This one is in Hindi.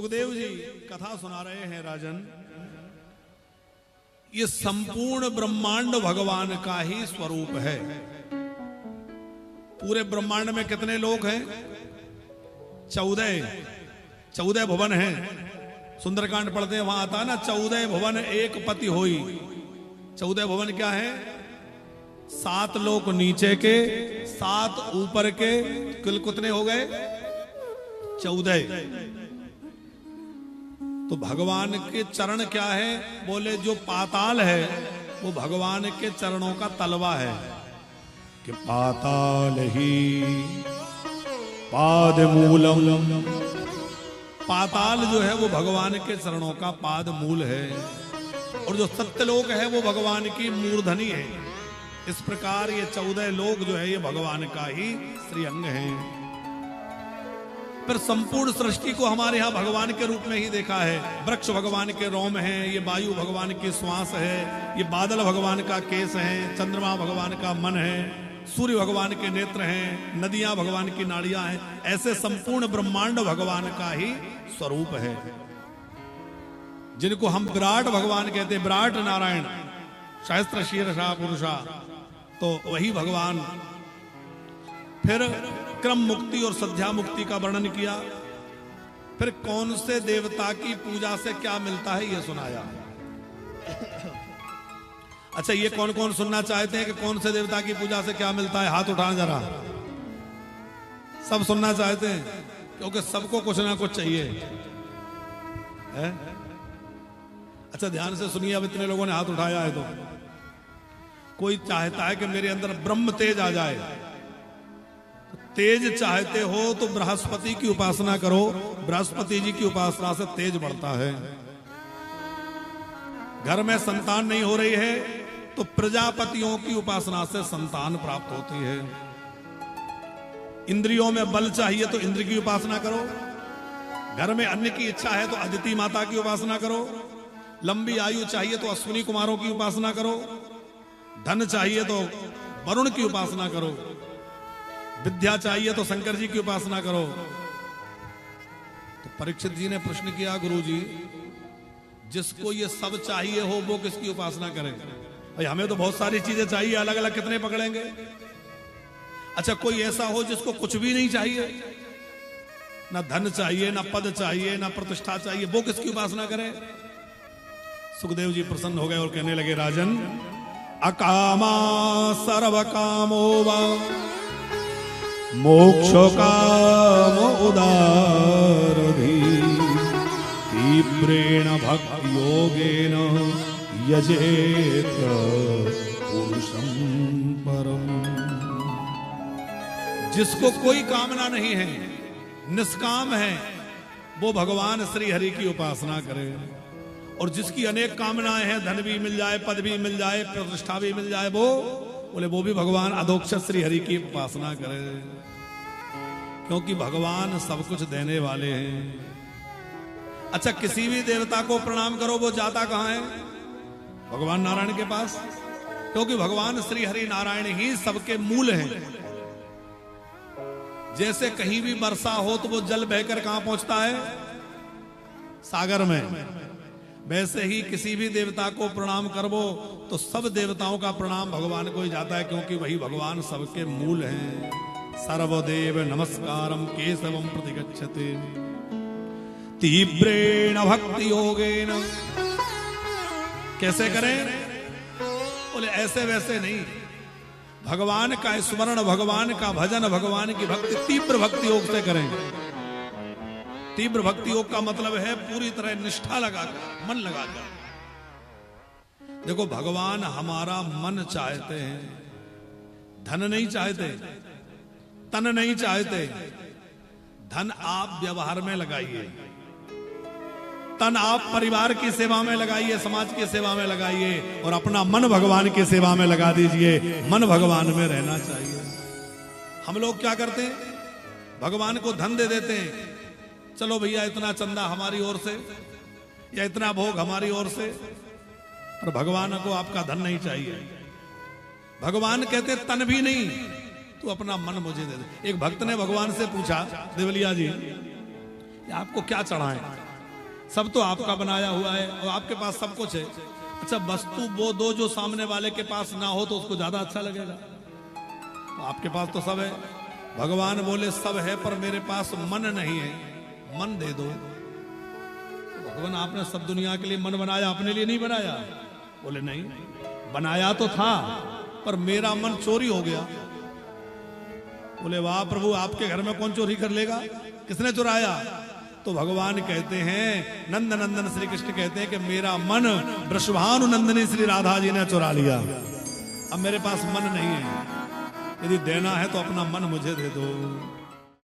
सुखदेव जी कथा सुना रहे हैं राजन। ये संपूर्ण ब्रह्मांड भगवान का ही स्वरूप है। पूरे ब्रह्मांड में कितने लोग हैं? 14 भुवन हैं। सुंदरकांड पढ़ते हैं, वहां आता है ना 14 भुवन एक पति होई। 14 भुवन क्या है? 7 लोक नीचे के, 7 ऊपर के, कुल कितने हो गए? 14। तो भगवान के चरण क्या है? बोले जो पाताल है वो भगवान के चरणों का तलवा है कि पाताल ही पाद मूलम। पाताल जो है वो भगवान के चरणों का पाद मूल है, और जो सत्यलोक है वो भगवान की मूर्धनी है। इस प्रकार ये 14 लोक जो है ये भगवान का ही श्रीअंग है। फिर संपूर्ण सृष्टि को हमारे यहाँ भगवान के रूप में ही देखा है। वृक्ष भगवान के रोम हैं, ये वायु भगवान की श्वास है, ये बादल भगवान का केस है, चंद्रमा भगवान का मन है, सूर्य भगवान के नेत्र हैं, नदियां भगवान की नाड़ियां हैं। ऐसे संपूर्ण ब्रह्मांड भगवान का ही स्वरूप है, जिनको हम विराट भगवान कहते हैं। विराट नारायण सहस्त्र शीर्षा पुरुषा, तो वही भगवान। फिर क्रम मुक्ति और सध्या मुक्ति का वर्णन किया। फिर कौन से देवता की पूजा से क्या मिलता है ये सुनाया। अच्छा, ये कौन कौन सुनना चाहते हैं कि कौन से देवता की पूजा से क्या मिलता है? हाथ उठाना जरा। सब सुनना चाहते हैं, क्योंकि सबको कुछ ना कुछ चाहिए है? अच्छा, ध्यान से सुनिए। अब इतने लोगों ने हाथ उठाया है तो कोई चाहता है कि मेरे अंदर ब्रह्म तेज आ जाए। तेज चाहते हो तो बृहस्पति की उपासना करो। बृहस्पति जी की उपासना से तेज बढ़ता है। घर में संतान नहीं हो रही है तो प्रजापतियों की उपासना से संतान प्राप्त होती है। इंद्रियों में बल चाहिए तो इंद्र की उपासना करो। घर में अन्न की इच्छा है तो अदिति माता की उपासना करो। लंबी आयु चाहिए तो अश्विनी कुमारों की उपासना करो। धन चाहिए तो वरुण की उपासना करो। विद्या चाहिए तो शंकर जी की उपासना करो। तो परीक्षित जी ने प्रश्न किया, गुरुजी जिसको ये सब चाहिए हो वो किसकी उपासना करें? भाई हमें तो बहुत सारी चीजें चाहिए, अलग अलग कितने पकड़ेंगे? अच्छा, कोई ऐसा हो जिसको कुछ भी नहीं चाहिए, ना धन चाहिए, ना पद चाहिए, ना प्रतिष्ठा चाहिए, वो किसकी उपासना करें? सुखदेव जी प्रसन्न हो गए और कहने लगे, राजन अकामा सर्व कामो वा मोक्षो काम उदारधि तीव्रेण भक्ति योगेन यजेत पुरुषं परम। जिसको कोई कामना नहीं है, निष्काम है, वो भगवान श्री हरि की उपासना करे। और जिसकी अनेक कामनाएं हैं, धन भी मिल जाए, पद भी मिल जाए, प्रतिष्ठा भी मिल जाए, वो भी भगवान अधोक्ष श्री हरि की उपासना करे, क्योंकि भगवान सब कुछ देने वाले हैं। अच्छा, किसी भी देवता को प्रणाम करो, वो जाता कहां है? भगवान नारायण के पास, क्योंकि भगवान श्री हरि नारायण ही सबके मूल हैं। जैसे कहीं भी वर्षा हो तो वो जल बहकर कहां पहुंचता है? सागर में। वैसे ही किसी भी देवता को प्रणाम करवो तो सब देवताओं का प्रणाम भगवान को ही जाता है, क्योंकि वही भगवान सबके मूल हैं। सर्वदेव नमस्कारम केशवम प्रतिगच्छते तीव्रेण भक्ति योगेन। कैसे करें? बोले ऐसे वैसे नहीं, भगवान का स्मरण, भगवान का भजन, भगवान की भक्ति तीव्र भक्ति योग से करें। तीव्र भक्ति योग का मतलब है पूरी तरह निष्ठा लगाकर, मन लगाकर। देखो, भगवान हमारा मन चाहते हैं, धन नहीं चाहते, तन नहीं चाहते। धन आप व्यवहार में लगाइए, तन आप परिवार की सेवा में लगाइए, समाज की सेवा में लगाइए, और अपना मन भगवान की सेवा में लगा दीजिए। मन भगवान में रहना चाहिए। हम लोग क्या करते हैं? भगवान को धन दे देते हैं, चलो भैया इतना चंदा हमारी ओर से, या इतना भोग हमारी ओर से। पर भगवान को आपका धन नहीं चाहिए। भगवान कहते तन भी नहीं, तू अपना मन मुझे दे दे। एक भक्त ने भगवान से पूछा, देवलिया जी आपको क्या चढ़ाएं? सब तो आपका बनाया हुआ है और आपके पास सब कुछ है। अच्छा, वस्तु वो दो जो सामने वाले के पास ना हो तो उसको ज्यादा अच्छा लगेगा। तो आपके पास तो सब है। भगवान बोले सब है पर मेरे पास मन नहीं है, मन दे दो। तो भगवान आपने सब दुनिया के लिए मन बनाया, अपने लिए नहीं बनाया? बोले नहीं, बनाया तो था पर मेरा मन चोरी हो गया। बोले वाह प्रभु, आपके घर में कौन चोरी कर लेगा? किसने चुराया? तो भगवान कहते हैं, नंद नंदन श्री कृष्ण कहते हैं कि मेरा मन वृषभानु नंदनी श्री राधा जी ने चुरा लिया। अब मेरे पास मन नहीं है, यदि देना है तो अपना मन मुझे दे दो।